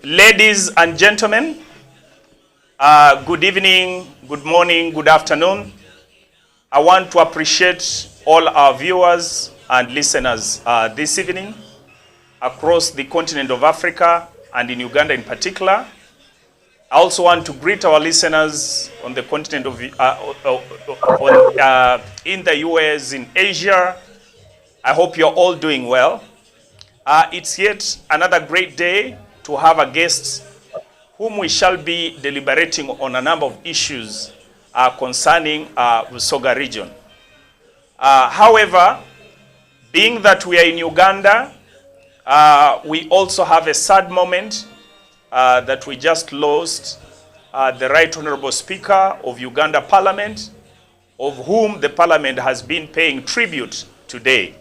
Ladies and gentlemen, good evening, good morning, good afternoon. I want to appreciate all our viewers and listeners this evening across the continent of Africa and in Uganda in particular. I also want to greet our listeners on the continent of in the US, in Asia. I hope you're all doing well. It's yet another great day to have a guest whom we shall be deliberating on a number of issues concerning Busoga region. However, being that we are in Uganda, we also have a sad moment that we just lost the Right Honorable Speaker of Uganda Parliament, of whom the Parliament has been paying tribute today.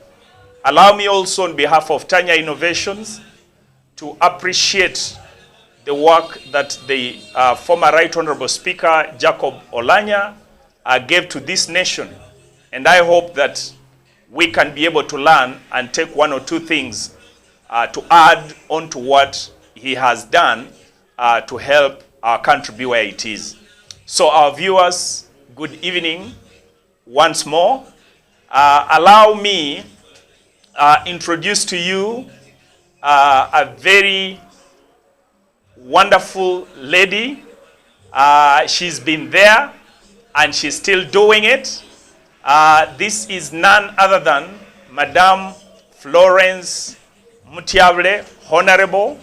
Allow me also on behalf of Tanya Innovations to appreciate the work that the former Right Honorable Speaker Jacob Olanya gave to this nation. And I hope that we can be able to learn and take one or two things to add on to what he has done to help our country be where it is. So our viewers, good evening once more. Allow me introduce to you a very wonderful lady. She's been there and she's still doing it. This is none other than Madame Florence Mutyabule, Honorable,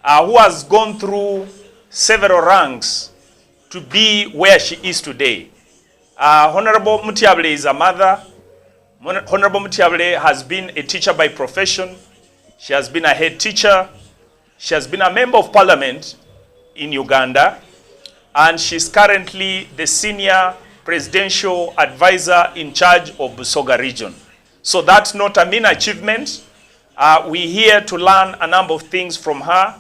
who has gone through several ranks to be where she is today. Honorable Mutyabule is a mother. Honorable Mutyabule has been a teacher by profession. She has been a head teacher. She has been a member of parliament in Uganda. And she's currently the senior presidential advisor in charge of Busoga region. So that's not a mean achievement. We're here to learn a number of things from her,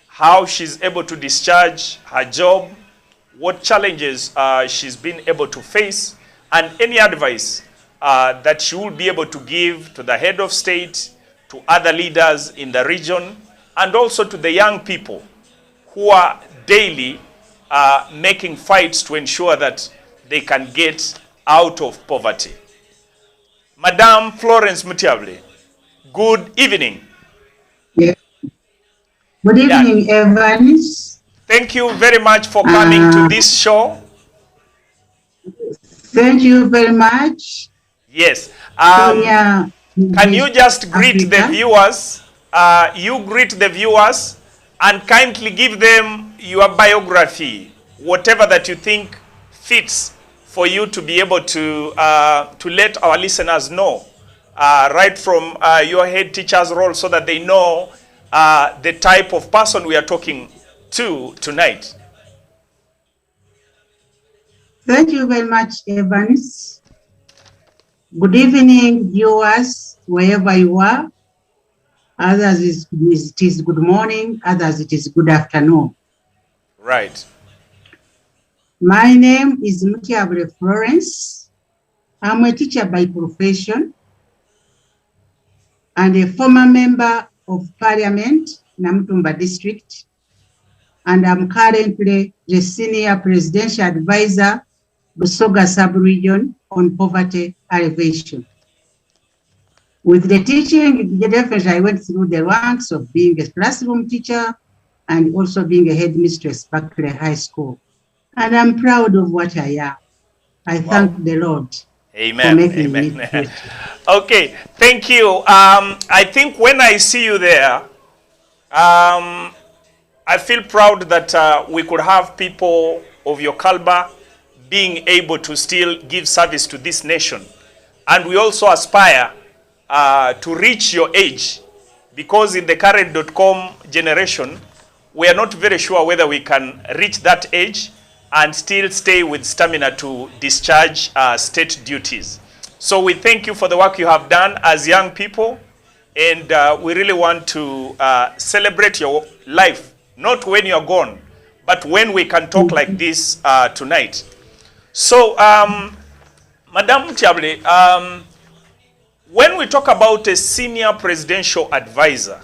how she's able to discharge her job, what challenges she's been able to face, and any advice that she will be able to give to the head of state, to other leaders in the region, and also to the young people who are daily making fights to ensure that they can get out of poverty. Madame Florence Mutyabule, good evening. Yeah. Good evening, Evans. Thank you very much for coming to this show. Thank you very much. Yes. Can you just greet the viewers? You greet the viewers and kindly give them your biography, whatever that you think fits for you to be able to let our listeners know, right from your head teacher's role, so that they know the type of person we are talking to tonight. Thank you very much, Evans. Good evening, viewers, wherever you are. Others it is good morning, others it is good afternoon. Right. My name is Mutyabule Florence. I'm a teacher by profession and a former member of Parliament, Namutumba District, and I'm currently the senior presidential advisor, Busoga sub-region on poverty alleviation. With the teaching, definitely I went through the ranks of being a classroom teacher and also being a headmistress at Buckley High School. And I'm proud of what I am. I thank the Lord. Amen. Amen. Okay, thank you. I think when I see you there, I feel proud that we could have people of your caliber being able to still give service to this nation. And we also aspire to reach your age, because in the current .com generation, we are not very sure whether we can reach that age and still stay with stamina to discharge state duties. So we thank you for the work you have done as young people, and we really want to celebrate your life, not when you're gone, but when we can talk like this tonight. So, Madame Mutyabule, when we talk about a senior presidential advisor,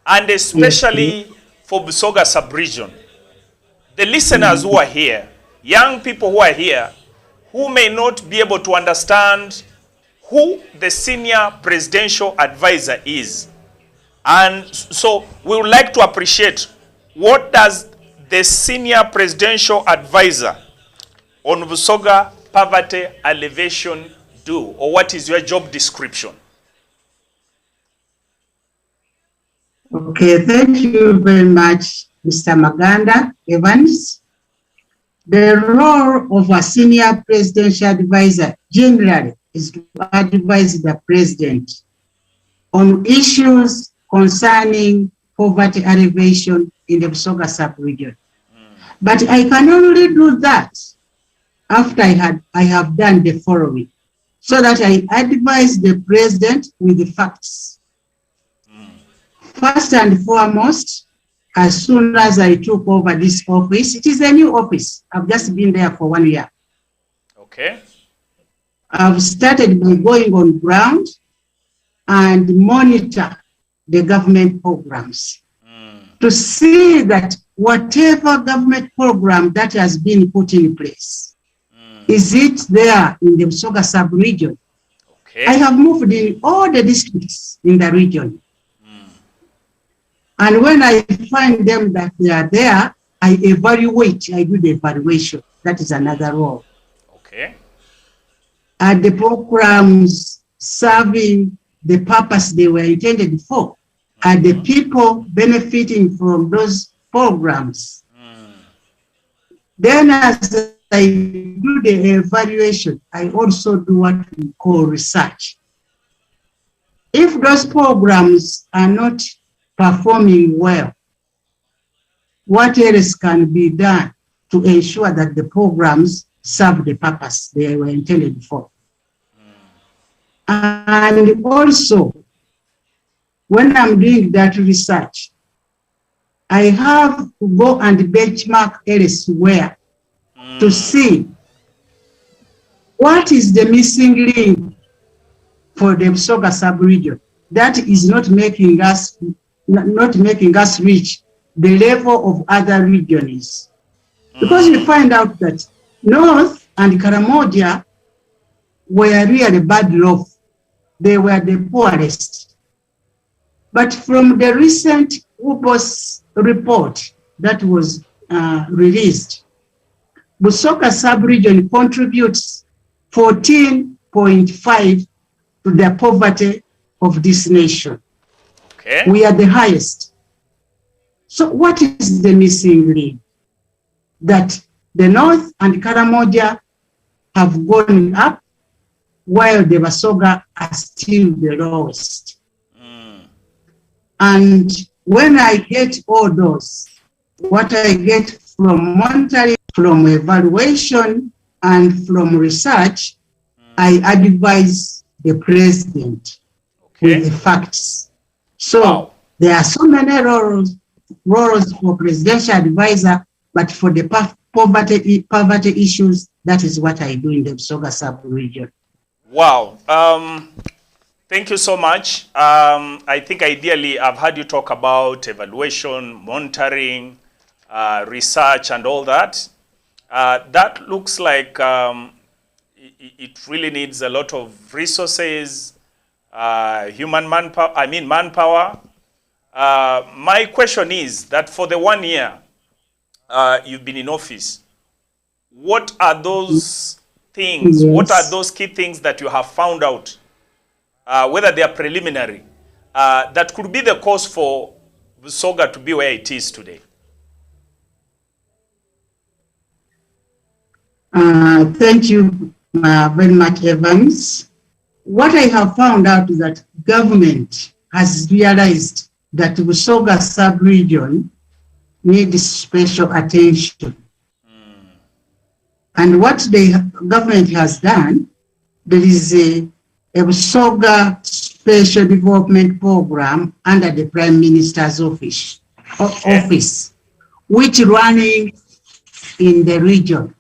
and especially for Busoga sub-region. The listeners who are here, young people who are here, who may not be able to understand who the senior presidential advisor is. And so we would like to appreciate, what does the senior presidential advisor on Busoga poverty alleviation do? Or what is your job description? Okay, thank you very much, Mr. Maganda Evans. The role of a senior presidential advisor generally is to advise the president on issues concerning poverty alleviation in the Busoga sub-region. But I can only do that after I have done the following, so that I advise the president with the facts. First and foremost, as soon as I took over this office, it is a new office. I've just been there for 1 year. Okay. I've started by going on ground and monitor the government programs to see that whatever government program that has been put in place, is it there in the Busoga sub-region? Okay. I have moved in all the districts in the region. And when I find them that they are there, I evaluate, I do the evaluation. That is another role. Okay. And the programs serving the purpose they were intended for, and the people benefiting from those programs. Then as I do the evaluation, I also do what we call research. If those programs are not performing well, what else can be done to ensure that the programs serve the purpose they were intended for? And also, when I'm doing that research, I have to go and benchmark elsewhere to see what is the missing link for the Busoga sub-region that is not making us reach the level of other regions. Because we find out that North and Karamoja were really bad off. They were the poorest. But from the recent UPOS report that was released, Busoga sub-region contributes 14.5 to the poverty of this nation. Okay. We are the highest. So what is the missing link? That the North and Karamoja have gone up while the Busoga are still the lowest. And when I get all those, what I get from monitoring, from evaluation, and from research, I advise the president with the facts. So there are so many roles for presidential advisor, but for the poverty issues, that is what I do in the Busoga sub-region. Wow. Thank you so much. I think ideally I've heard you talk about evaluation, monitoring, research, and all that. That looks like it really needs a lot of resources, manpower. My question is that for the 1 year you've been in office, what are those things, what are those key things that you have found out, whether they are preliminary, that could be the cause for Busoga to be where it is today? Thank you very much, Evans. What I have found out is that government has realized that Busoga sub-region needs special attention. And what the government has done, there is a Busoga Special Development Program under the Prime Minister's office, which running in the region.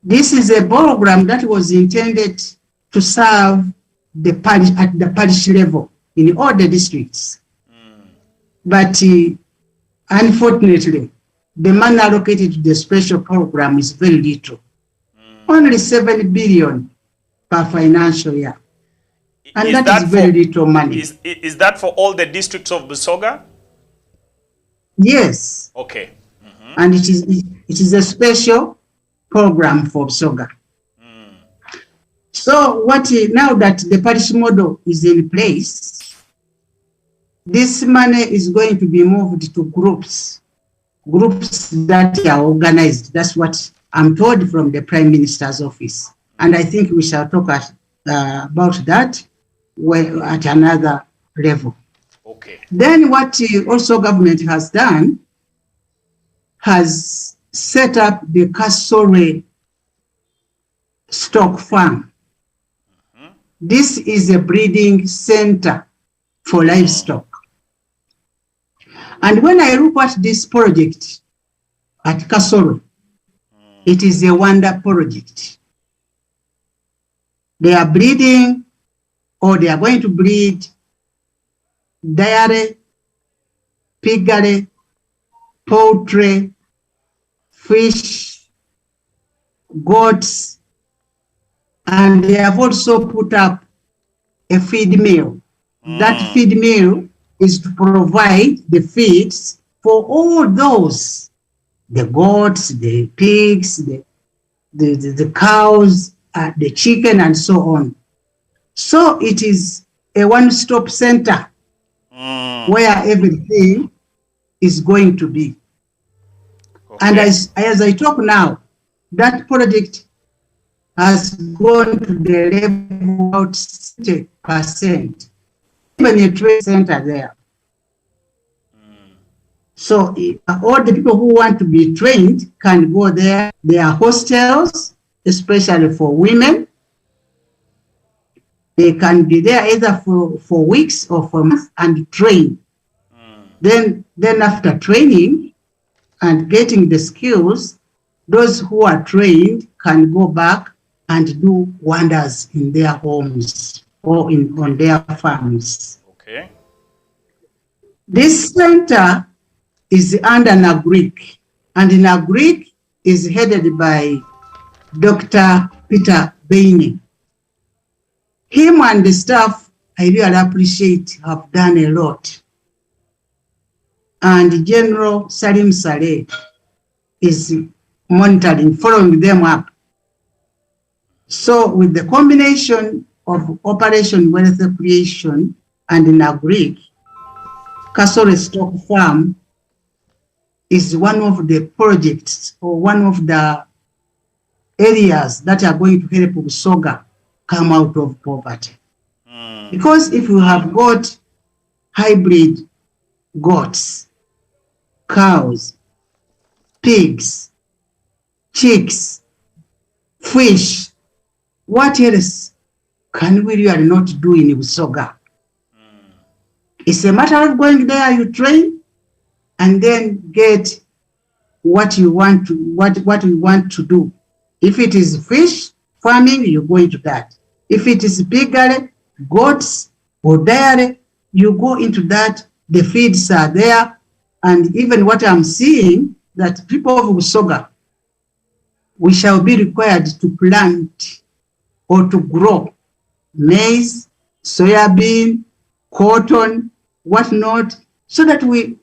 This is a program that was intended to serve the parish at the parish level in all the districts. But unfortunately, the money allocated to the special program is very little. Only 7 billion per financial year. And that is very little money. Is that for all the districts of Busoga? Yes. Okay. And it is a special program for Busoga. So now that the parish model is in place, this money is going to be moved to groups that are organized. That's what I'm told from the Prime Minister's office. And I think we shall talk about that at another level. Okay. Then what also government has done has set up the Kasore stock farm. This is a breeding center for livestock. And when I look at this project at Kasoro, it is a wonder project. They are breeding, or they are going to breed dairy, piggery, poultry, fish, goats, and they have also put up a feed mill. That feed mill is to provide the feeds for all those, the goats, the pigs, the cows, the chicken, and so on. So it is a one-stop center where everything is going to be. Okay. And as I talk now, that project has gone to the level of 60%. Even a trade center there. So all the people who want to be trained can go there. There are hostels, especially for women. They can be there either for weeks or for months and train. Then after training and getting the skills, those who are trained can go back and do wonders in their homes or on their farms. Okay. This center is under NAGRIC, and NAGRIC is headed by Dr. Peter Bainey. Him and the staff, I really appreciate, have done a lot. And General Salim Saleh is monitoring, following them up. So with the combination of Operation Wealth Creation and NAGRIC, Kasore Stock Farm is one of the projects or one of the areas that are going to help Busoga come out of poverty. Because if you have got hybrid goats, cows, pigs, chicks, fish, what else can we really not do in Busoga? It's a matter of going there, you train, and then get what you want to what we want to do. If it is fish farming, you go into that. If it is piggery, goats, or dairy, you go into that. The feeds are there, and even what I'm seeing, that people of Busoga, we shall be required to plant or to grow maize, soybean, cotton, whatnot, so that we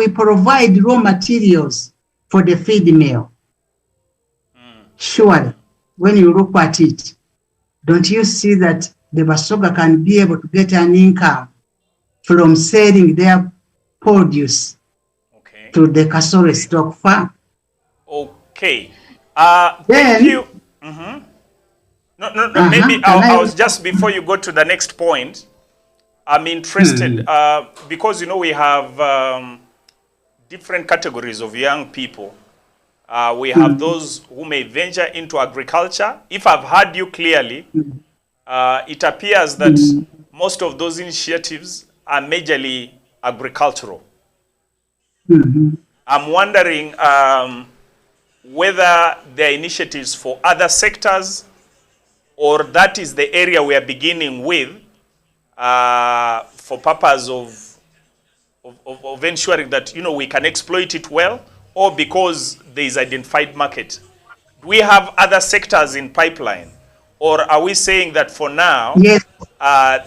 provide raw materials for the feed mill. Surely, when you look at it, don't you see that the Busoga can be able to get an income from selling their produce to the Kasore stock farm? Okay. Thank you. No, maybe I was just, before you go to the next point, I'm interested because, you know, we have different categories of young people. We have those who may venture into agriculture. If I've heard you clearly, it appears that most of those initiatives are majorly agricultural. I'm wondering whether there are initiatives for other sectors, or that is the area we are beginning with for purpose of of ensuring that, you know, we can exploit it well, or because there is identified market? Do we have other sectors in pipeline, or are we saying that for now, Yes,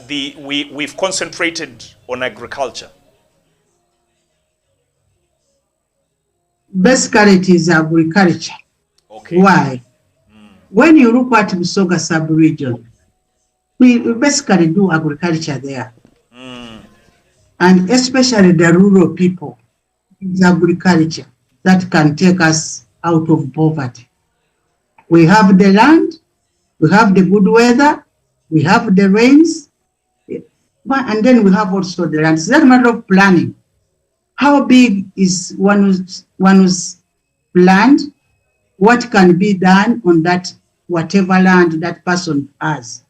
we've concentrated on agriculture? basically it is agriculture. Okay. Why? When you look at Busoga sub-region, we basically do agriculture there. And especially the rural people, it's agriculture that can take us out of poverty. We have the land, we have the good weather, we have the rains, and then we have also the land. It's a matter of planning. How big is one's land? What can be done on that, whatever land that person has?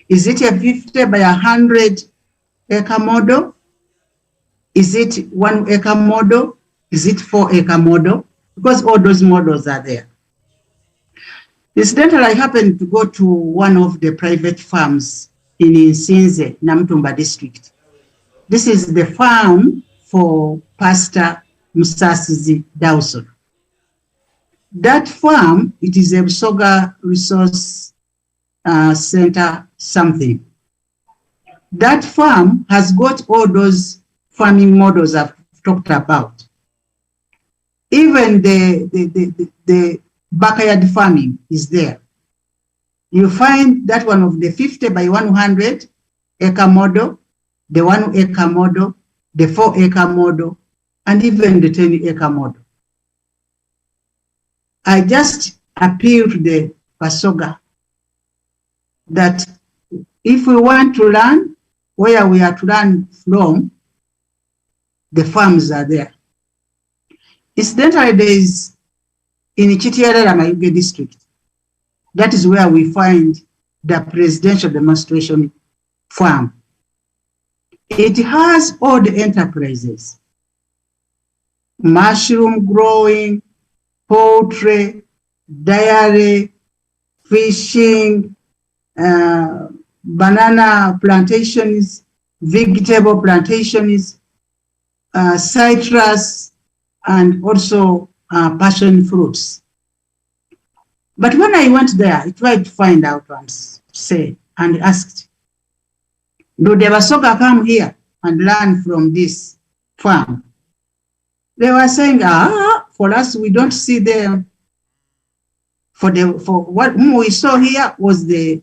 Is it a 50 by 100 acre model? Is it 1 acre model? Is it 4 acre model? Because all those models are there. Incidentally, I happened to go to one of the private farms in Nsinze, Namutumba District. This is the farm for Pastor Musasizi Dawson. That farm, it is a Busoga Resource Center something. That farm has got all those farming models I've talked about. Even the backyard farming is there. You find that one of the 50 by 100 acre model, the 1 acre model, the 4 acre model, and even the 10 acre model. I just appeal to the Busoga that if we want to learn where we are to learn from, the farms are there. Incidentally, there is in Chitiarera Mayuge district, that is where we find the presidential demonstration farm. It has all the enterprises, mushroom growing, poultry, dairy, fishing, banana plantations, vegetable plantations, citrus, and also passion fruits. But when I went there, I tried to find out and asked, do the Busoga come here and learn from this farm? They were saying, for us, we don't see them. For what we saw here was the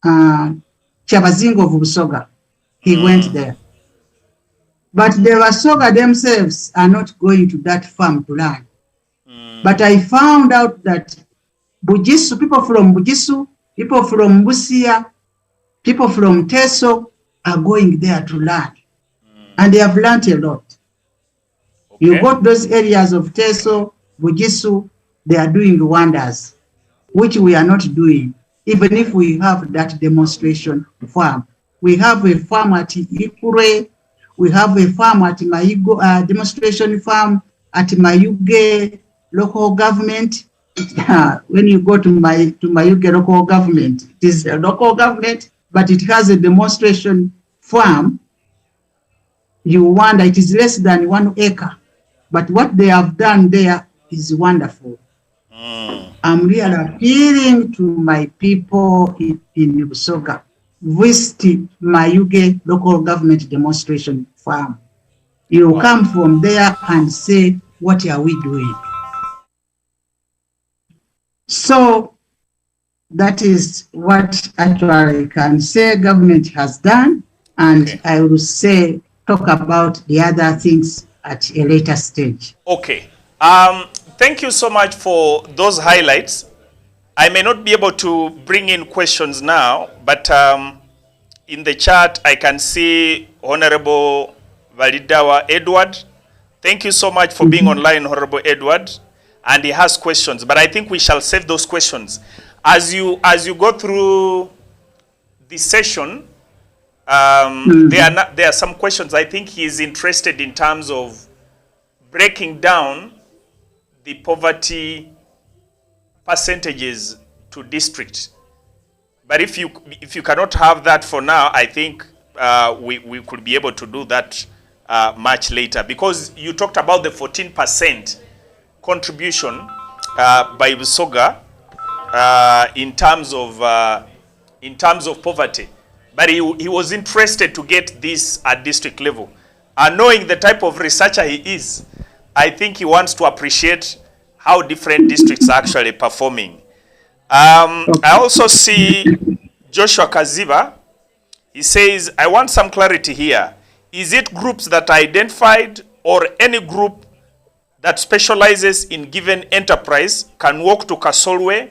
Chabazingo of Busoga. He went there. But the Busoga themselves are not going to that farm to learn. But I found out that Bugisu, people from Bugisu, people from Busia, people from Teso are going there to learn. And they have learned a lot. Okay. You got those areas of Teso, Bugisu, they are doing wonders, which we are not doing, even if we have that demonstration farm. We have a farm at Ikure, we have a farm at Mayigo, demonstration farm at Mayuge local government. When you go to Mayuge local government, it is a local government, but it has a demonstration farm. You wonder, it is less than 1 acre, but what they have done there is wonderful. I'm really appealing to my people in Busoga. Visit Mayuge local government demonstration farm. You come from there and say, what are we doing? So that is what actually I can say government has done, and okay. I will say, talk about the other things at a later stage. Okay. Thank you so much for those highlights. I may not be able to bring in questions now, but in the chat I can see Honorable Validawa Edward. Thank you so much for being online, Honorable Edward. And he has questions, but I think we shall save those questions. As you go through the session, there are some questions I think he is interested in terms of breaking down the poverty percentages to district. But if you cannot have that for now, I think we could be able to do that much later, because you talked about the 14% contribution by Busoga in terms of poverty, but he was interested to get this at district level. And knowing the type of researcher he is, I think he wants to appreciate how different districts are actually performing. I also see Joshua Kaziba. He says, I want some clarity here. Is it groups that are identified, or any group that specializes in given enterprise can walk to Kasolwe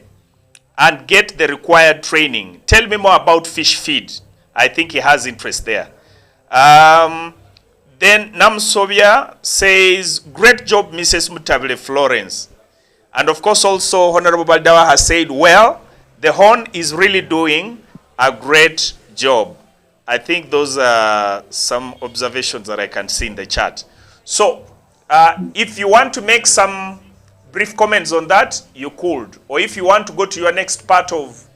and get the required training? Tell me more about fish feed. I think he has interest there. Then Namsobia says, great job, Mrs. Mutyabule Florence. And of course also Honorable Baldawa has said, well, the Horn is really doing a great job. I think those are some observations that I can see in the chat. So if you want to make some brief comments on that, you could. Or if you want to go to your next part of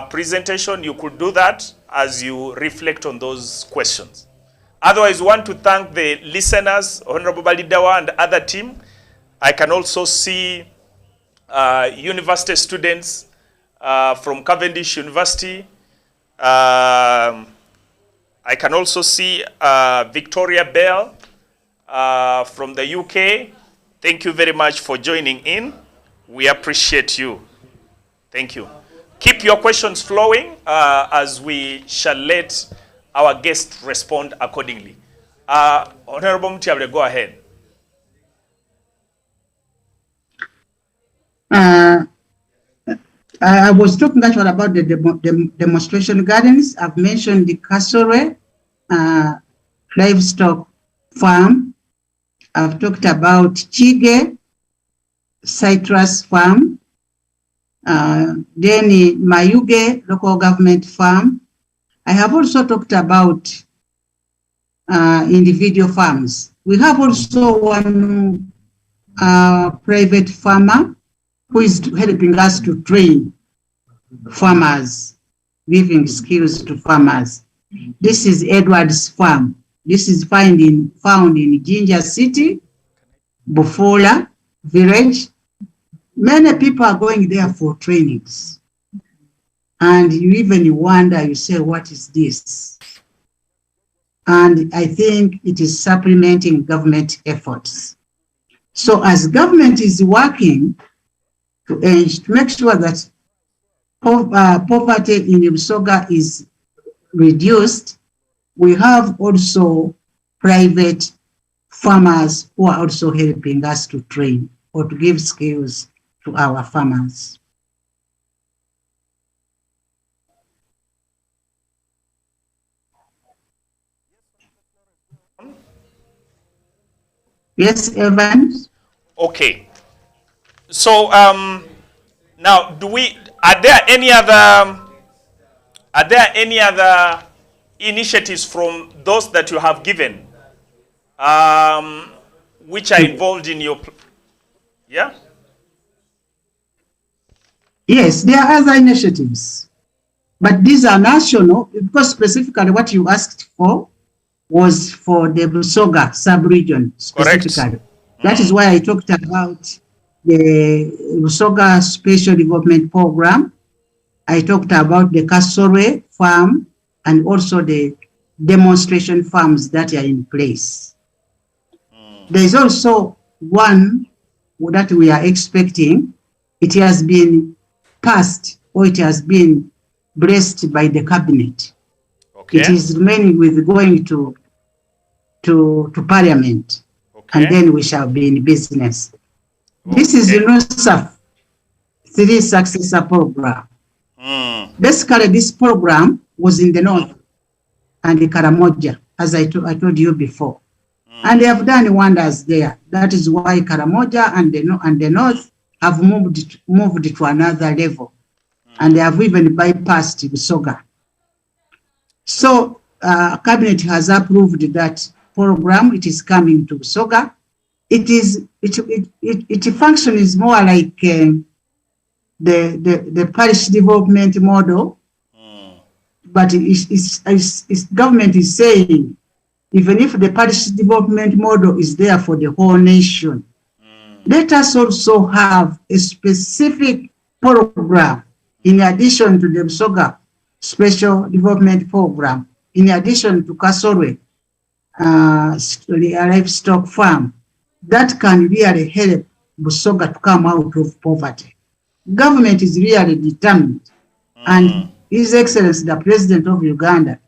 presentation, you could do that as you reflect on those questions. Otherwise, I want to thank the listeners, Honorable Baldawa and other team. I can also see university students from Cavendish University. I can also see Victoria Bell from the UK. Thank you very much for joining in. We appreciate you. Thank you. Keep your questions flowing as we shall let our guests respond accordingly. Honorable Mutyabule, go ahead. I was talking actually about the demonstration gardens. I've mentioned the Kasore livestock farm. I've talked about Chige citrus farm. Then Mayuge local government farm. I have also talked about individual farms. We have also one private farmer who is helping us to train farmers, giving skills to farmers. This is Edward's farm. This is found in Jinja City, Bufola village. Many people are going there for trainings. And you even wonder, you say, what is this? And I think it is supplementing government efforts. So as government is working to make sure that poverty in Busoga is reduced, we have also private farmers who are also helping us to train or to give skills to our farmers. Yes, Evans? Okay. So now are there any other initiatives from those that you have given which are involved in your yeah? Yes, there are other initiatives, but these are national, because specifically what you asked for was for the Busoga sub-region specifically. Correct. That is why I talked about the Busoga Special Development Program. I talked about the Kasore farm and also the demonstration farms that are in place. There is also one that we are expecting. It has been passed, or it has been blessed by the cabinet. Okay. It is remaining with going to Parliament, okay, and then we shall be in business. Okay. This is UNOSAF 3 Successor Program. Basically, this program was in the north and the Karamoja, as I told you before. And they have done wonders there. That is why Karamoja and the north have moved to another level. And they have even bypassed Busoga. So cabinet has approved that program. It is coming to Busoga. It functions more like the parish development model, but its government is saying even if the parish development model is there for the whole nation, let us also have a specific program in addition to the Busoga Special Development Program, in addition to Kasorwe livestock farm, that can really help Busoga to come out of poverty. Government is really determined, and His Excellency, the President of Uganda,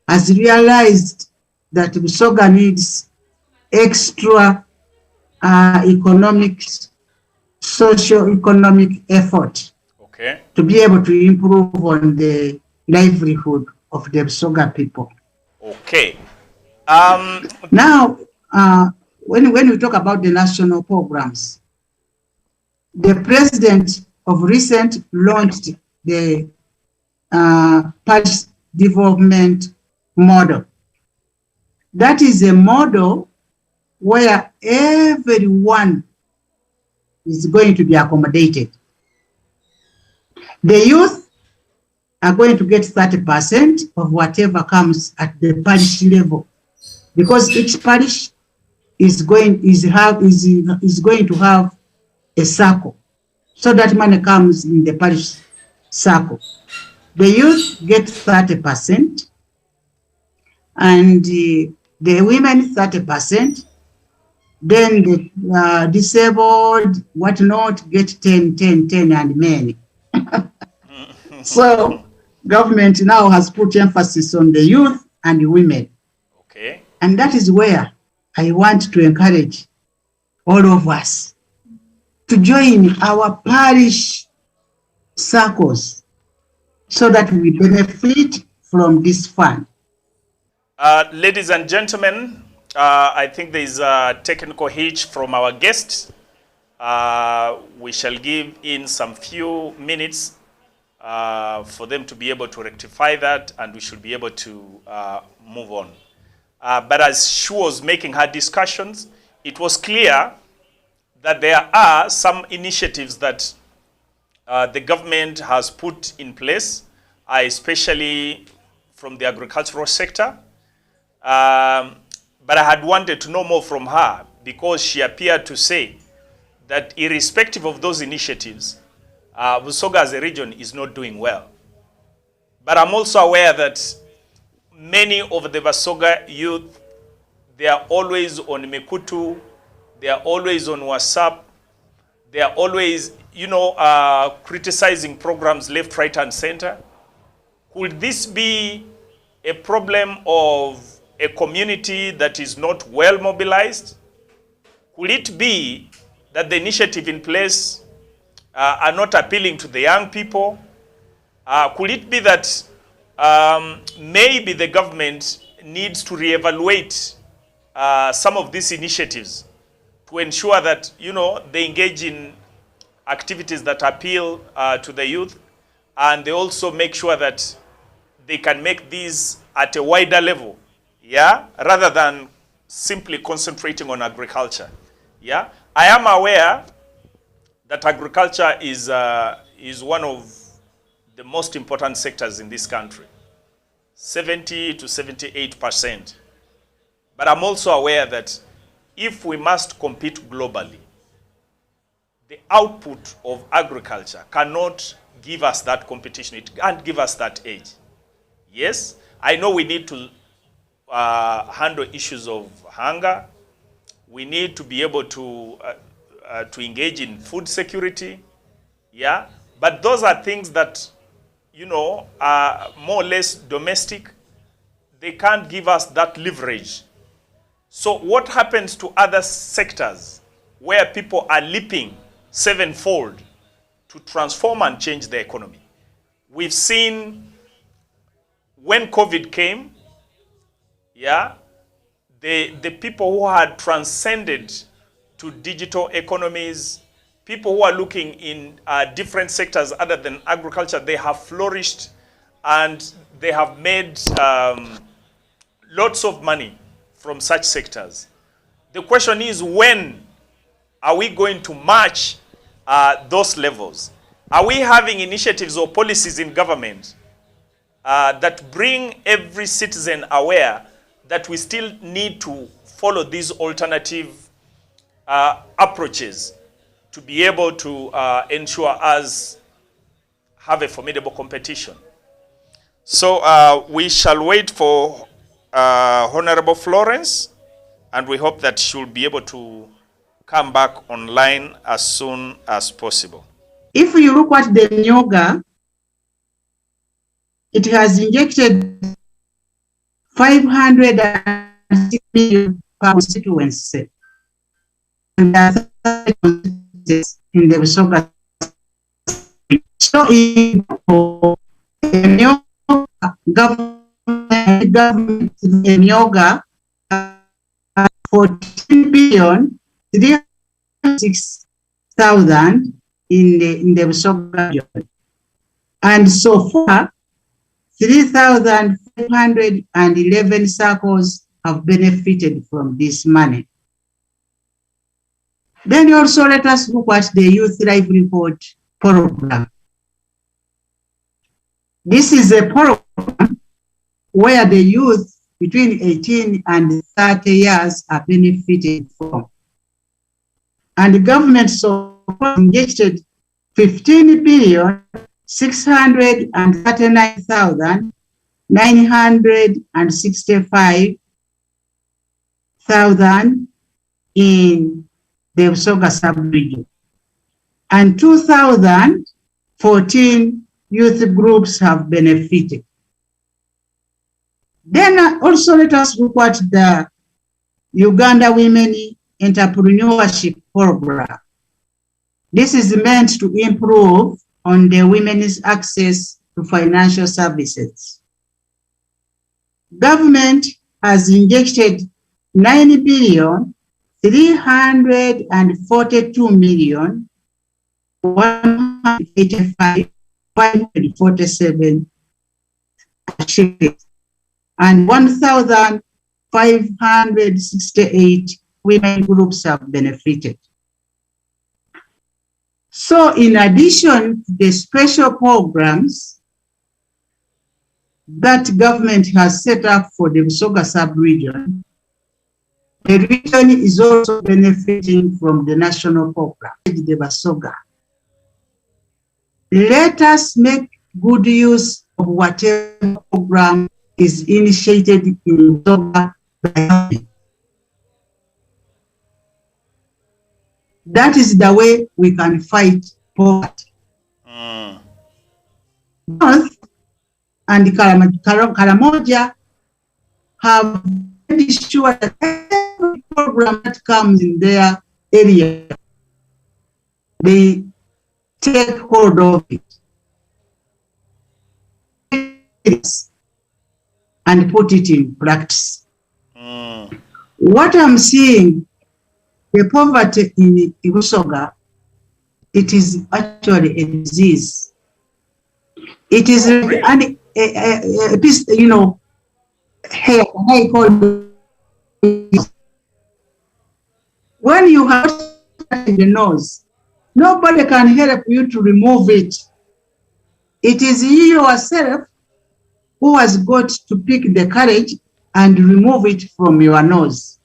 has realized that Busoga needs extra socio-economic effort to be able to improve on the livelihood of the Busoga people. Okay. Now, when we talk about the national programs, the President of recent launched the parish development model. That is a model where everyone is going to be accommodated. The youth are going to get 30% of whatever comes at the parish level, because each parish is going to have a circle, so that money comes in the parish circle. The youth get 30%, and the women 30%. Then the disabled, whatnot, get 10, 10, 10, and many. So government now has put emphasis on the youth and the women. Okay. And that is where I want to encourage all of us to join our parish circles so that we benefit from this fund. Ladies and gentlemen, I think there is a technical hitch from our guests. We shall give in some few minutes for them to be able to rectify that, and we should be able to move on. But as she was making her discussions, it was clear that there are some initiatives that the government has put in place, especially from the agricultural sector. But I had wanted to know more from her, because she appeared to say that irrespective of those initiatives, Busoga as a region is not doing well. But I'm also aware that many of the Busoga youth, they are always on Mekutu, they are always on WhatsApp, they are always, criticizing programs left, right, and center. Could this be a problem of a community that is not well mobilized? Could it be that the initiative in place are not appealing to the young people? Could it be that maybe the government needs to reevaluate some of these initiatives to ensure that, they engage in activities that appeal to the youth, and they also make sure that they can make these at a wider level, rather than simply concentrating on agriculture. I am aware that agriculture is one of the most important sectors in this country, 70 to 78%. But I'm also aware that if we must compete globally, the output of agriculture cannot give us that competition. It can't give us that edge. Yes, I know we need to handle issues of hunger. We need to be able to engage in food security. But those are things that, are more or less domestic. They can't give us that leverage. So what happens to other sectors where people are leaping sevenfold to transform and change the economy? We've seen when COVID came, the people who had transcended to digital economies, people who are looking in different sectors other than agriculture, they have flourished and they have made lots of money from such sectors. The question is, when are we going to match those levels? Are we having initiatives or policies in government that bring every citizen aware that we still need to follow these alternative approaches to be able to ensure us have a formidable competition. So we shall wait for Honorable Florence, and we hope that she'll be able to come back online as soon as possible. If you look at the Nyoga, it has injected 506 million per constituency in the Busoga. So in the government in Nyoga, 14 billion 306,000 in the Busoga region. And so far, 3,511 circles have benefited from this money. Then also let us look at the Youth Livelihood Program. This is a program where the youth between 18 and 30 years are benefited from. And the government so far injected 15,639,965 in the Busoga sub-region. And 2,014 youth groups have benefited. Then also let us look at the Uganda Women Entrepreneurship Program. This is meant to improve on the women's access to financial services. Government has injected 9,342,185,547 shillings and 1,568 women groups have benefited. So in addition to the special programs that government has set up for the Busoga sub-region, the region is also benefiting from the national program, the Busoga. Let us make good use of whatever program is initiated in Busoga by government. That is the way we can fight poverty. North and Karamoja have made sure that every program that comes in their area, they take hold of it and put it in practice. What I'm seeing, the poverty in Busoga, it is actually a disease. It is a piece, you know, hair, I call it. When you have in the nose, nobody can help you to remove it. It is you yourself who has got to pick the courage and remove it from your nose.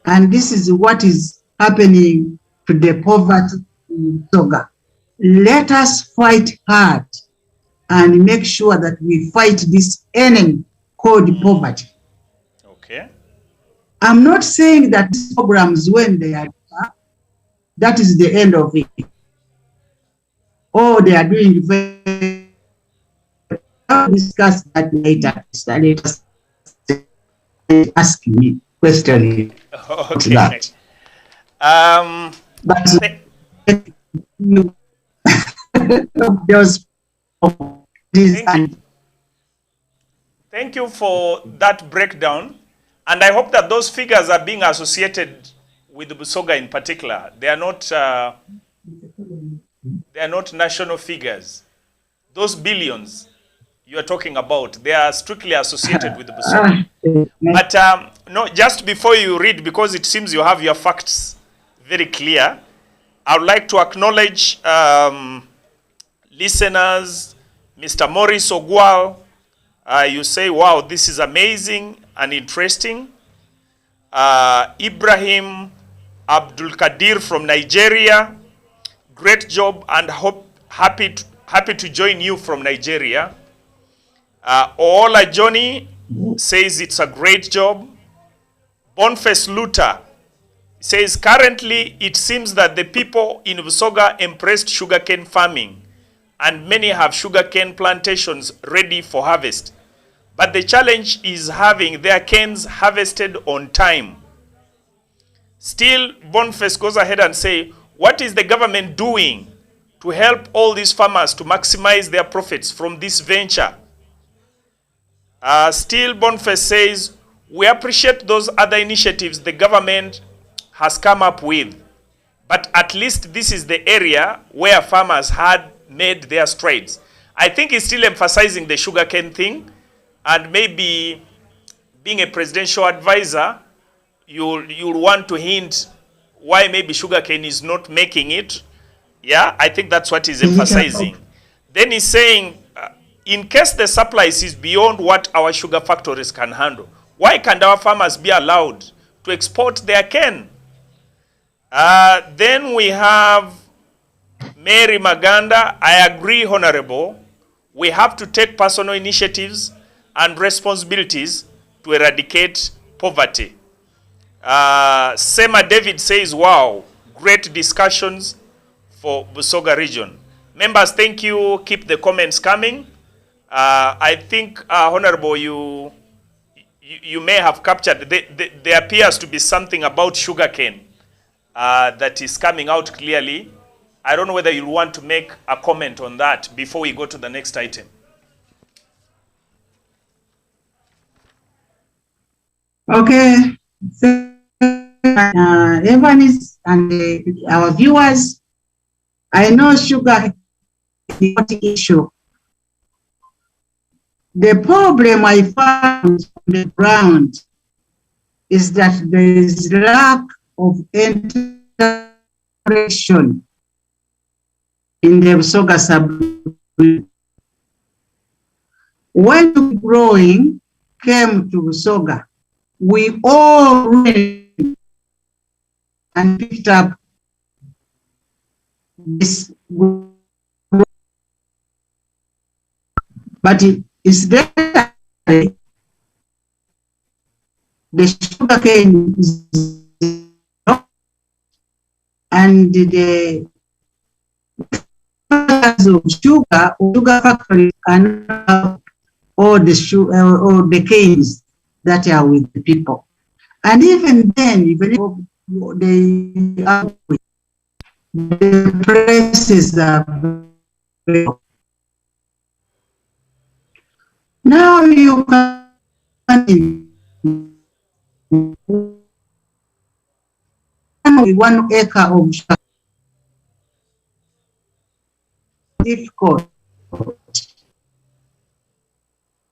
And this is what is happening to the poverty in Busoga. Let us fight hard and make sure that we fight this enemy called poverty. Okay. I'm not saying that these programs, when they are, that is the end of it. Oh, they are doing very. I'll discuss that later. Later, ask me question. Okay. That. But thank you for that breakdown, and I hope that those figures are being associated with Busoga in particular. They are not national figures. Those billions you are talking about, they are strictly associated with Busoga. But no, just before you read, because it seems you have your facts very clear, I would like to acknowledge listeners. Mr. Maurice Ogwal, you say, wow, this is amazing. and interesting. Ibrahim Abdul Kadir from Nigeria, great job and happy to join you from Nigeria. Ola Johnny says it's a great job. Boniface Luther says currently it seems that the people in Busoga embraced sugarcane farming and many have sugarcane plantations ready for harvest. But the challenge is having their canes harvested on time. Still, Boniface goes ahead and say, what is the government doing to help all these farmers to maximize their profits from this venture? Still, Boniface says, we appreciate those other initiatives the government has come up with, but at least this is the area where farmers had made their strides. I think he's still emphasizing the sugarcane thing, and maybe being a presidential advisor, you'll want to hint why maybe sugarcane is not making it. Yeah, I think that's what he's emphasizing. Then he's saying, in case the supplies is beyond what our sugar factories can handle, why can't our farmers be allowed to export their cane? Then we have Mary Maganda. I agree, Honorable. We have to take personal initiatives and responsibilities to eradicate poverty. Sema David says, wow, great discussions for Busoga region. Members, thank you. Keep the comments coming. I think, Honorable, you may have captured, there appears to be something about sugarcane that is coming out clearly. I don't know whether you want to make a comment on that before we go to the next item. Okay. So, Evans and our viewers, I know sugar is the issue. The problem I found on the ground is that there is lack of integration in the Busoga sub-region. When growing came to Busoga, we all ran and picked up this, but it's there. The sugarcane is and the of sugar factories are all the sugar or the canes that are with the people. And even then, even if the prices are now you can 1 acre of sugar. Difficult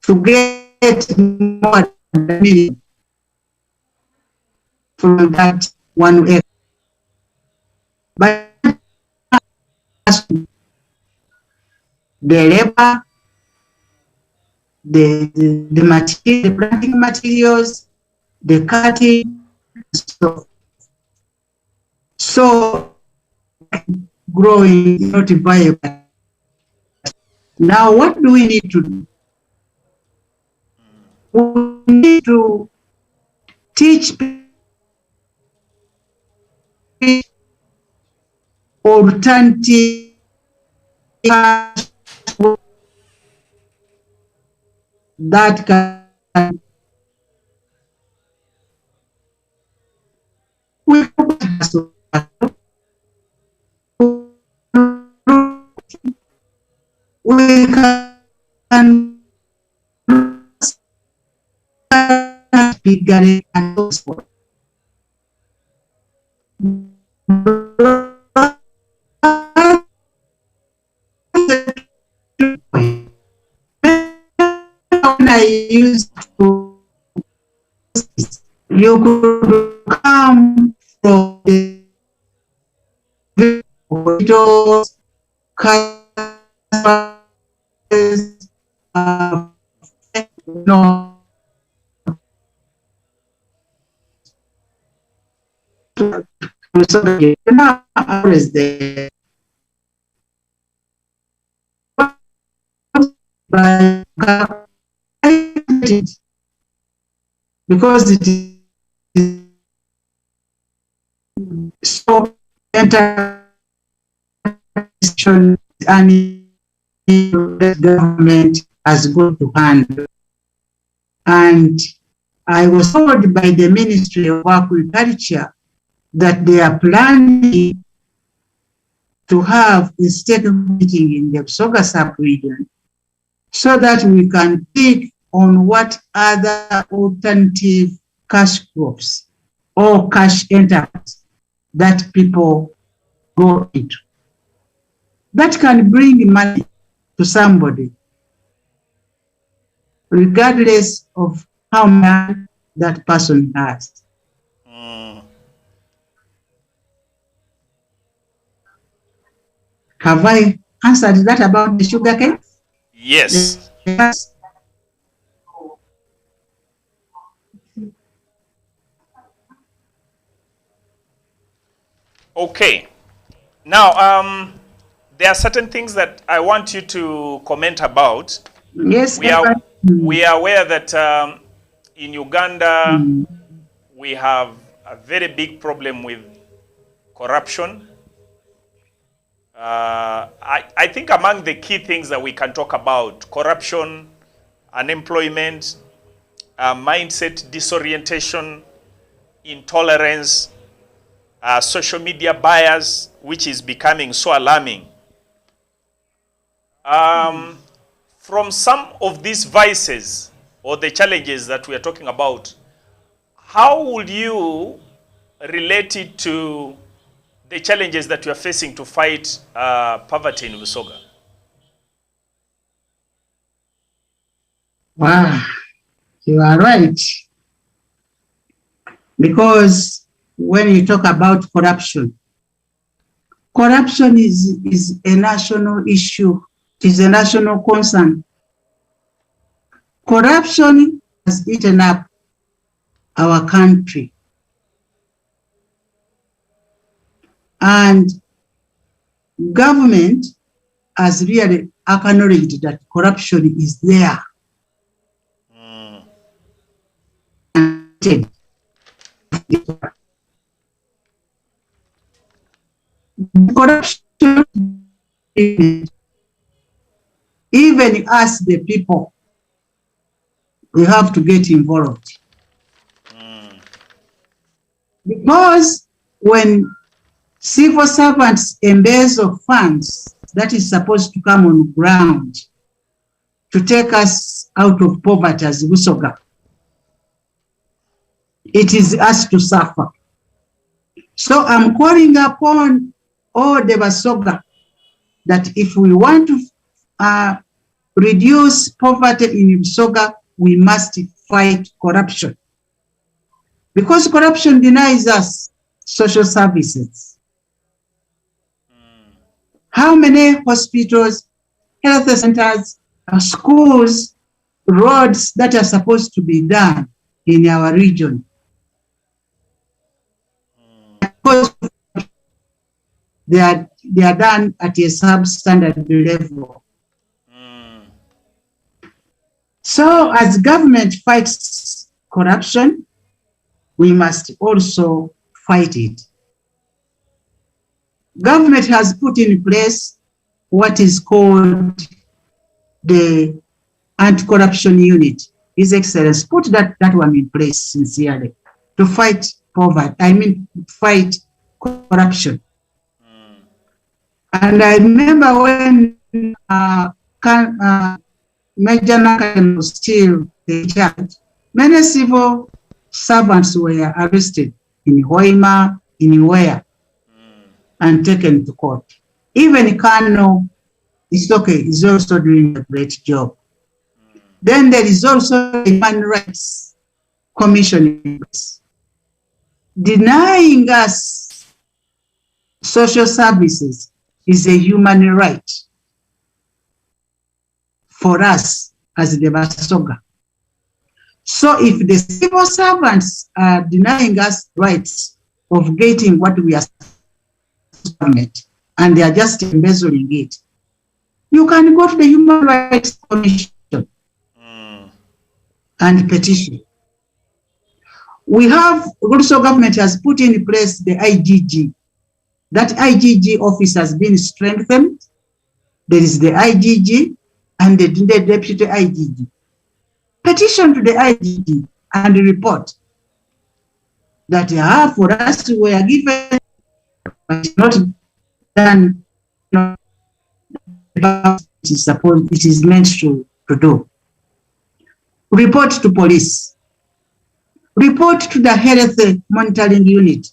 to get more than million from that 1 acre. But the labor, the material, the planting materials, the cutting, so growing is not viable. Now, what do we need to do? We need to teach people alternative that can we can bigger and so when I used to, you could come from the windows, no, Now, always there. Because it is so international and the government has got to handle. And I was told by the Ministry of Agriculture that they are planning to have a state meeting in the Busoga sub-region so that we can think on what other alternative cash crops or cash enterprise that people go into. That can bring money to somebody, regardless of how much that person has. Have I answered that about the sugar cane? Yes. Yes. Okay. Now, there are certain things that I want you to comment about. Yes. We are aware that in Uganda, we have a very big problem with corruption. I think among the key things that we can talk about, corruption, unemployment, mindset disorientation, intolerance, social media bias, which is becoming so alarming. From some of these vices or the challenges that we are talking about, how would you relate it to the challenges that you are facing to fight poverty in Busoga? Wow, you are right. Because when you talk about corruption, corruption is a national issue. It is a national concern. Corruption has eaten up our country. And government has really acknowledged that corruption is there. Corruption, even us, the people, we have to get involved. Because when civil servants embezzle funds that is supposed to come on ground to take us out of poverty as Busoga, it is us to suffer. So I'm calling upon all the Busoga that if we want to reduce poverty in Busoga, we must fight corruption. Because corruption denies us social services. How many hospitals, health centers, schools, roads that are supposed to be done in our region? Because they are done at a substandard level. So as government fights corruption, we must also fight it. Government has put in place what is called the anti-corruption unit. His Excellency put that one in place sincerely to fight poverty, fight corruption. And I remember when Major Nakan was still the charge, many civil servants were arrested in Hoima, in Iwea, and taken to court. Even Kano, it's okay, is also doing a great job. Then there is also the Human Rights Commission denying us social services is a human right for us as the Busoga. So if the civil servants are denying us rights, of getting what we are government, and they are just embezzling it. You can go to the Human Rights Commission and petition. We have also government has put in place the IGG. That IGG office has been strengthened. There is the IGG and the deputy IGG. Petition to the IGG and report that for us we are given, but not done. It is meant to do. Report to police. Report to the health monitoring unit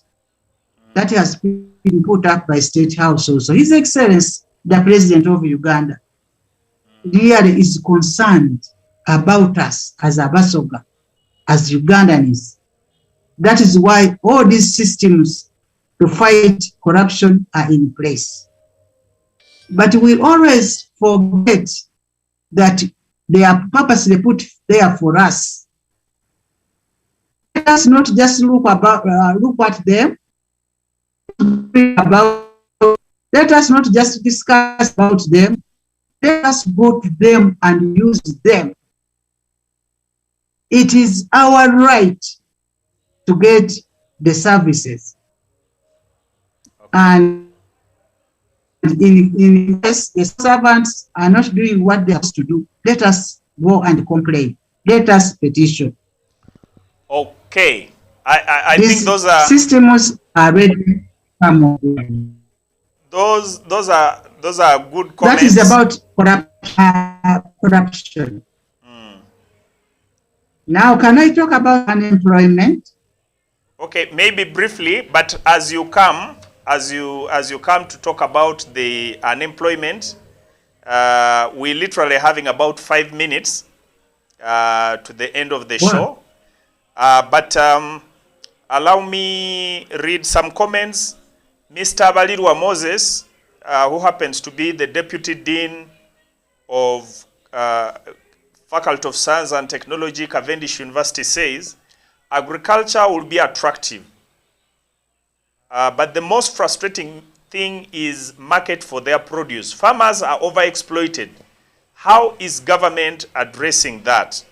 that has been put up by State House also. His Excellency, the President of Uganda, really is concerned about us as a Busoga, as Ugandans. That is why all these systems to fight corruption are in place. But we always forget that they are purposely put there for us. Let us not just look at them. Let us not just discuss about them. Let us go to them and use them. It is our right to get the services. And in case the servants are not doing what they are supposed to do, let us go and complain. Let us petition. Okay. I think those are systems are ready. Those are good comments. That is about corruption. Now, can I talk about unemployment? Okay, maybe briefly, but as you come to talk about the unemployment, we're literally having about 5 minutes to the end of the show. But allow me read some comments. Mr. Balirwa Moses, who happens to be the Deputy Dean of Faculty of Science and Technology, Cavendish University, says, agriculture will be attractive. But the most frustrating thing is market for their produce. Farmers are overexploited. How is government addressing that?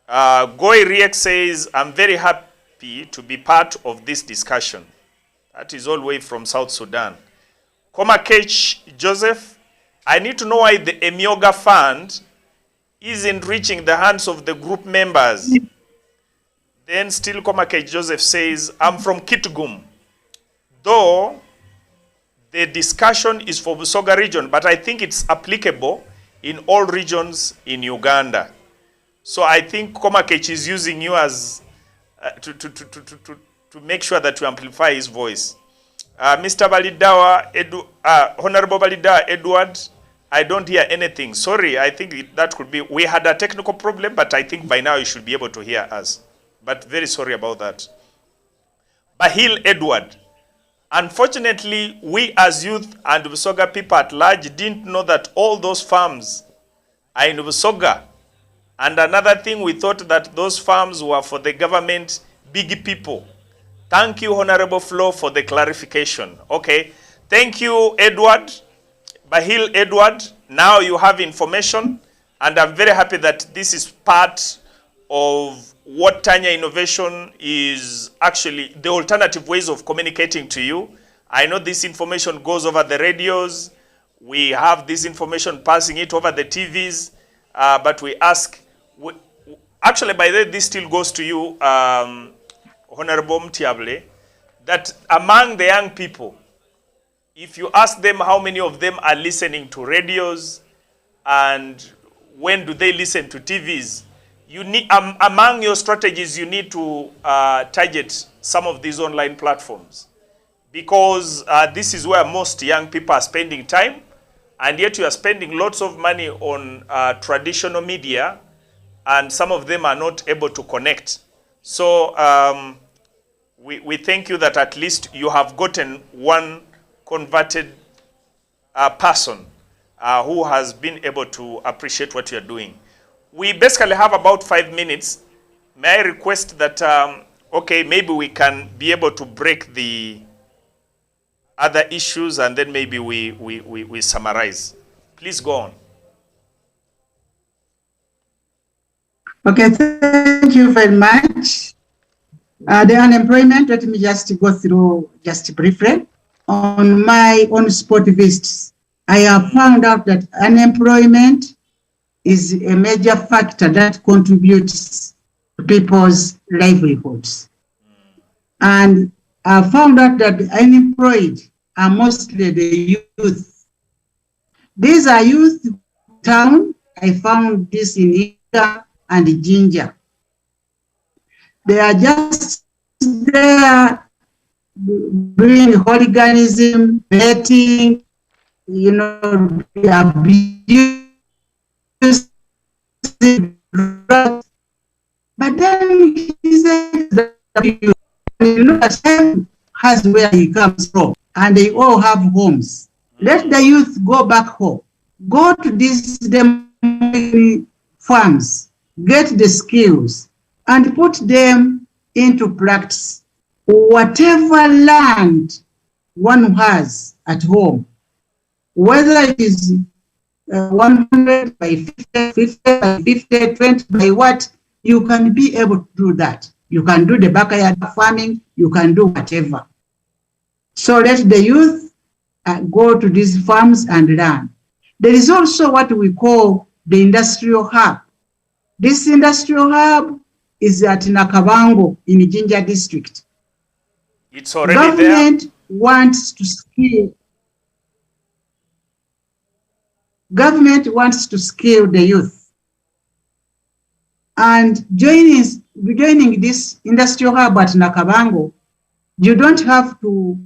Goy Riek says, I'm very happy to be part of this discussion. That is all the way from South Sudan. Komakech Joseph, I need to know why the Emioga Fund isn't reaching the hands of the group members. Then still Komakech Joseph says, I'm from Kitgum. Though the discussion is for Busoga region, but I think it's applicable in all regions in Uganda. So I think Komakech is using you as to make sure that you amplify his voice. Mr. Balidawa, Honorable Balidawa Edward, I don't hear anything. Sorry, I think that could be, we had a technical problem, but I think by now you should be able to hear us. But very sorry about that. Bahil Edward, unfortunately, we as youth and Busoga people at large didn't know that all those farms are in Busoga. And another thing, we thought that those farms were for the government, big people. Thank you, Honorable Flo, for the clarification. Okay. Thank you, Edward. Bahil Edward, now you have information, and I'm very happy that this is part of what Tanya Innovation is actually, the alternative ways of communicating to you. I know this information goes over the radios. We have this information passing it over the TVs, but we ask, actually by the way, this still goes to you, Honorable Mutyabule, that among the young people, if you ask them how many of them are listening to radios and when do they listen to TVs, you need, among your strategies, you need to target some of these online platforms, because this is where most young people are spending time, and yet you are spending lots of money on traditional media, and some of them are not able to connect. So we thank you that at least you have gotten one converted person who has been able to appreciate what you're doing. We basically have about 5 minutes. May I request that Okay, maybe we can be able to break the other issues and then maybe we summarize. Please go on. Okay, thank you very much. The unemployment, let me just go through just briefly. On my own spot visits, I have found out that unemployment is a major factor that contributes to people's livelihoods. And I found out that the unemployed are mostly the youth. These are youth town. I found this in Ika and Jinja. They are just there doing hooliganism, betting, abuse. But then he says that the same has where he comes from, and they all have homes. Let the youth go back home. Go to these farms, get the skills, and put them into practice. Whatever land one has at home, whether it is 100 by 50, 50 by 50, 20 by what, you can be able to do that. You can do the backyard farming, you can do whatever. So let the youth go to these farms and learn. There is also what we call the industrial hub. This industrial hub is at Nakabango in Jinja District. It's already Government there. Government wants to scale the youth. And joining this industrial hub at Nakabango, you don't have to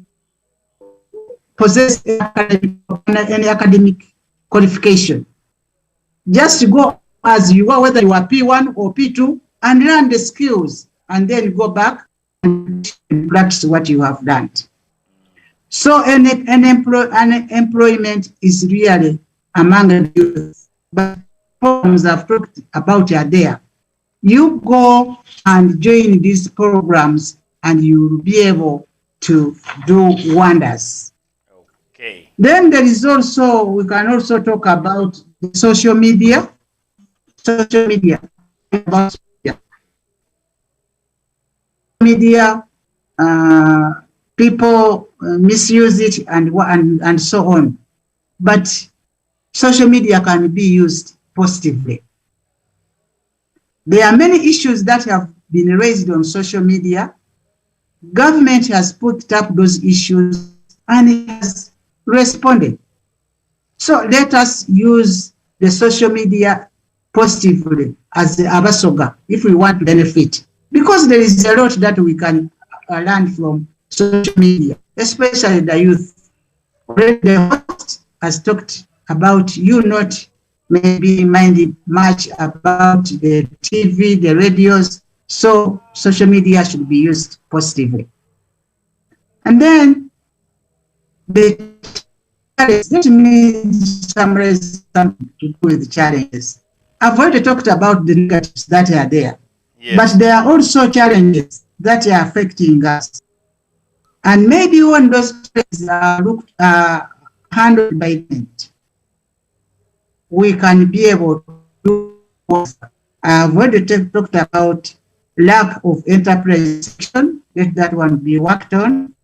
possess any academic qualification. Just go as you are, whether you are P1 or P2, and learn the skills, and then go back and practice what you have done. So unemployment is really among the youth, but programs I've talked about are there. You go and join these programs and you will be able to do wonders. Okay. Then there is also, we can also talk about social media. Social media. People misuse it and so on. But social media can be used positively. There are many issues that have been raised on social media. Government has put up those issues and it has responded. So let us use the social media positively as the Busoga if we want to benefit. Because there is a lot that we can learn from social media, especially the youth. Already the host has talked about you not maybe minding much about the TV, the radios, so social media should be used positively. And then let me summarize something to do with the challenges. I've already talked about the negatives that are there, yes. But there are also challenges that are affecting us. And maybe when those challenges are handled by government, we can be able to do what I've already talked about lack of enterprise section, let that one be worked on.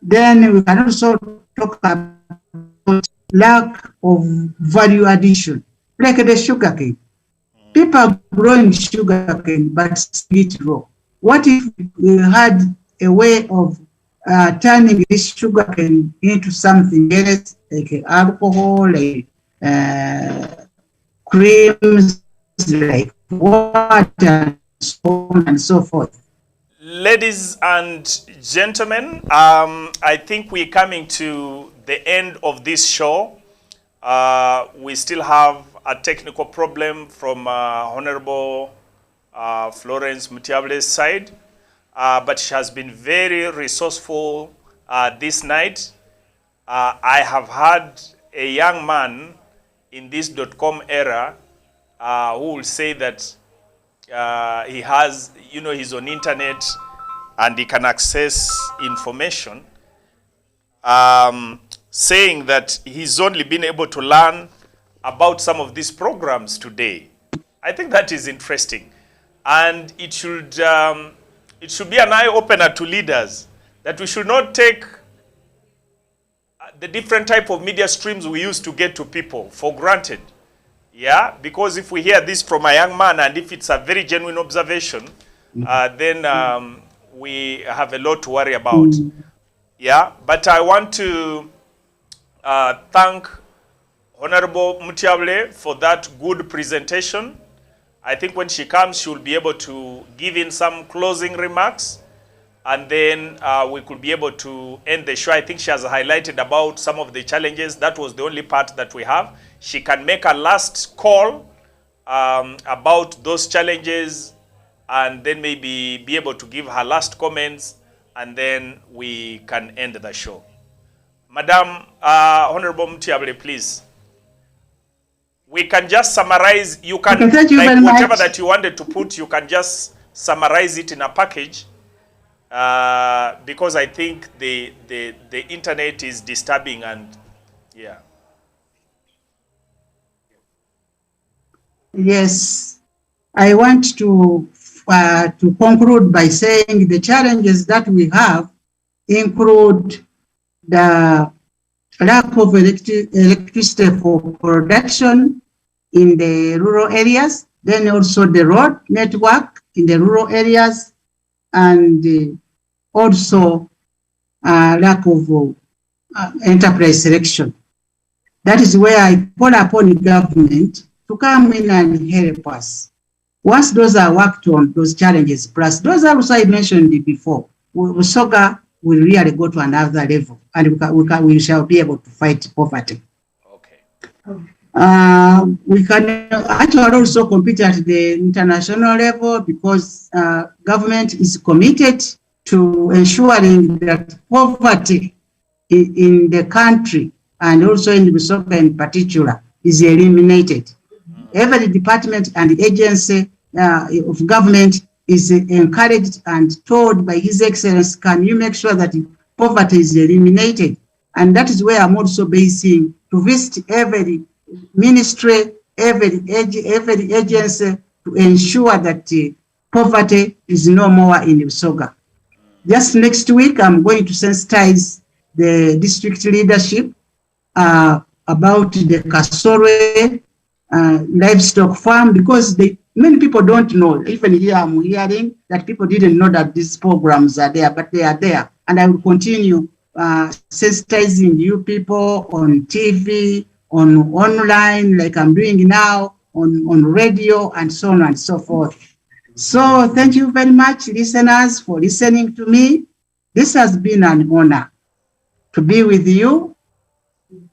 Then we can also talk about lack of value addition, like the sugarcane. People are growing sugarcane, but it's raw. What if we had a way of turning this sugarcane into something else, like alcohol, like creams, like water, so on and so forth. Ladies and gentlemen, I think we're coming to the end of this show. We still have a technical problem from Honorable Florence Mutyabule's side, but she has been very resourceful this night. I have had a young man in this .com era who will say that he has, he's on internet and he can access information, saying that he's only been able to learn about some of these programs today. I think that is interesting. And it should be an eye-opener to leaders that we should not take the different type of media streams we used to get to people for granted. Yeah, because if we hear this from a young man and if it's a very genuine observation, then we have a lot to worry about. Yeah, but I want to thank Honorable Mutyabule for that good presentation. I think when she comes, she will be able to give in some closing remarks, and then we could be able to end the show. I think she has highlighted about some of the challenges. That was the only part that we have. She can make a last call about those challenges, and then maybe be able to give her last comments, and then we can end the show. Madam Honorable Mutyabule, please. We can just summarize. You can, okay, thank you like very whatever much. that you wanted to put, you can just summarize it in a package, because I think the internet is disturbing, and yeah. Yes, I want to conclude by saying the challenges that we have include the lack of electricity for production in the rural areas, then also the road network in the rural areas, and also lack of enterprise selection. That is where I call upon the government to come in and help us. Once those are worked on, those challenges, plus those are also I mentioned before, Busoga will really go to another level, and we shall be able to fight poverty. Okay. We can actually also compete at the international level, because government is committed to ensuring that poverty in the country, and also in Busoga in particular, is eliminated. Every department and agency of government is encouraged and told by His Excellency, can you make sure that poverty is eliminated? And that is where I'm also basing to visit every ministry, every agency, to ensure that poverty is no more in Busoga. Just next week, I'm going to sensitize the district leadership about the Kasore livestock farm, because many people don't know. Even here I'm hearing that people didn't know that these programs are there, but they are there. And I will continue sensitizing you people on TV, on online, like I'm doing now, on radio, and so on and so forth. So thank you very much, listeners, for listening to me. This has been an honor to be with you.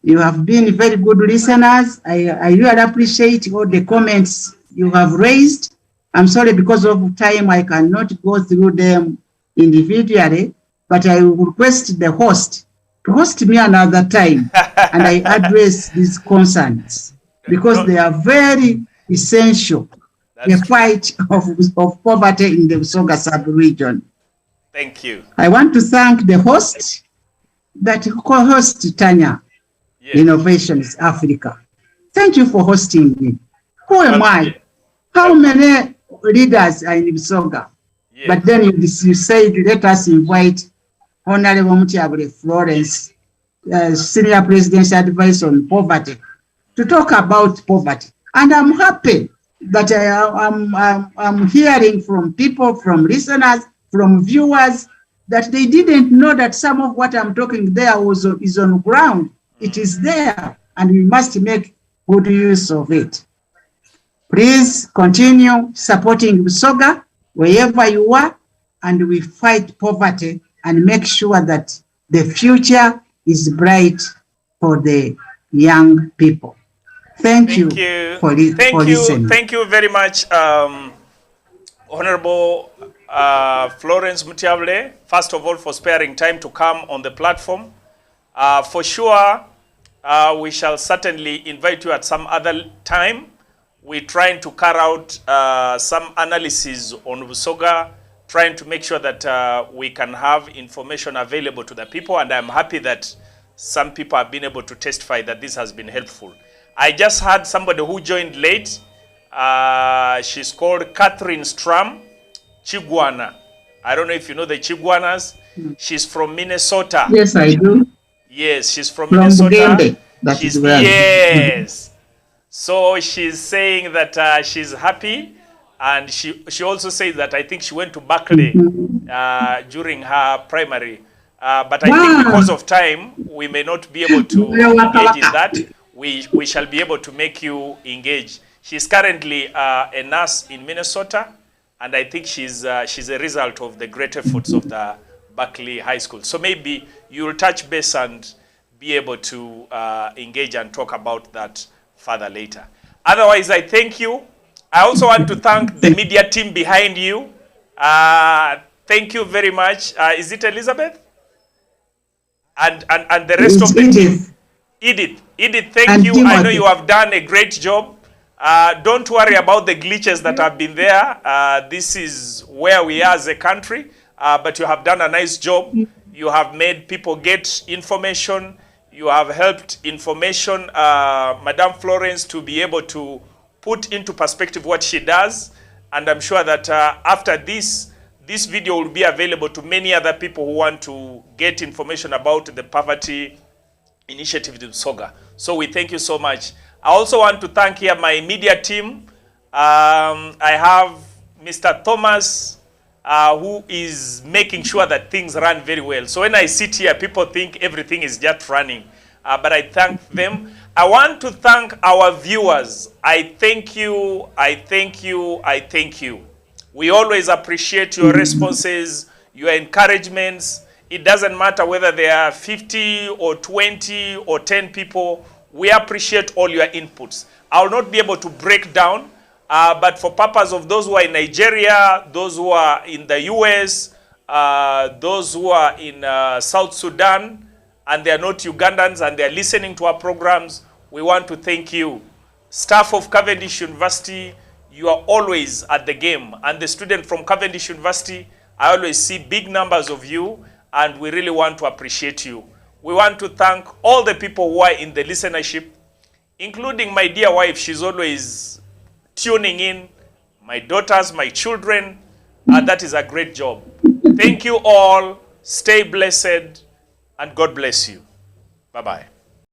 You have been very good listeners. I really appreciate all the comments you have raised. I'm sorry, because of time, I cannot go through them individually, but I will request the host to host me another time, and I address these concerns, because they are very essential. The fight of poverty in the Busoga sub-region. Thank you. I want to thank the host, that co-host Tanya, yes. Innovations Africa. Thank you for hosting me. Who am I? How many leaders are in Busoga? Yes. But then you said, let us invite Honorable Mutyabule Florence, Senior Presidential Advisor on Poverty, to talk about poverty. And I'm happy that I'm hearing from people, from listeners, from viewers, that they didn't know that some of what I'm talking there is on ground. It is there, and we must make good use of it. Please continue supporting Busoga wherever you are, and we fight poverty and make sure that the future is bright for the young people. Thank you for listening. Thank you very much, Honorable Florence Mutyabule, first of all, for sparing time to come on the platform. For sure, we shall certainly invite you at some other time. We're trying to carry out some analysis on Busoga trying to make sure that we can have information available to the people, and I'm happy that some people have been able to testify that this has been helpful. I just had somebody who joined late. She's called Catherine Stram Chigwana. I don't know if you know the Chigwanas. She's from Minnesota. Yes, I do. Yes, she's from Minnesota. Bugembe. That is where yes. So she's saying that she's happy, and she also says that I think she went to Buckley during her primary. But I think because of time, we may not be able to engage in that. We shall be able to make you engage. She's currently a nurse in Minnesota, and I think she's a result of the great efforts of the Buckley High School. So maybe you'll touch base and be able to engage and talk about that further later. Otherwise, I thank you. I also want to thank the media team behind you. Thank you very much. Is it Elizabeth? And the rest of the team. Edith, thank you. I know you have done a great job. Don't worry about the glitches that have been there. This is where we are as a country, but you have done a nice job. You have made people get information. You have helped information, Madame Florence, to be able to put into perspective what she does. And I'm sure that after this video will be available to many other people who want to get information about the poverty initiative in Busoga. So we thank you so much. I also want to thank here my media team. I have Mr. Thomas, who is making sure that things run very well. So when I sit here, people think everything is just running. But I thank them. I want to thank our viewers. I thank you, I thank you, I thank you. We always appreciate your responses, your encouragements. It doesn't matter whether there are 50 or 20 or 10 people. We appreciate all your inputs. I will not be able to break down, but for purpose of those who are in Nigeria, those who are in the US, those who are in South Sudan, and they are not Ugandans and they are listening to our programs, we want to thank you. Staff of Cavendish University, you are always at the game. And the student from Cavendish University, I always see big numbers of you, and we really want to appreciate you. We want to thank all the people who are in the listenership, including my dear wife. She's always tuning in, my daughters, my children, and that is a great job. Thank you all. Stay blessed, and God bless you. Bye-bye.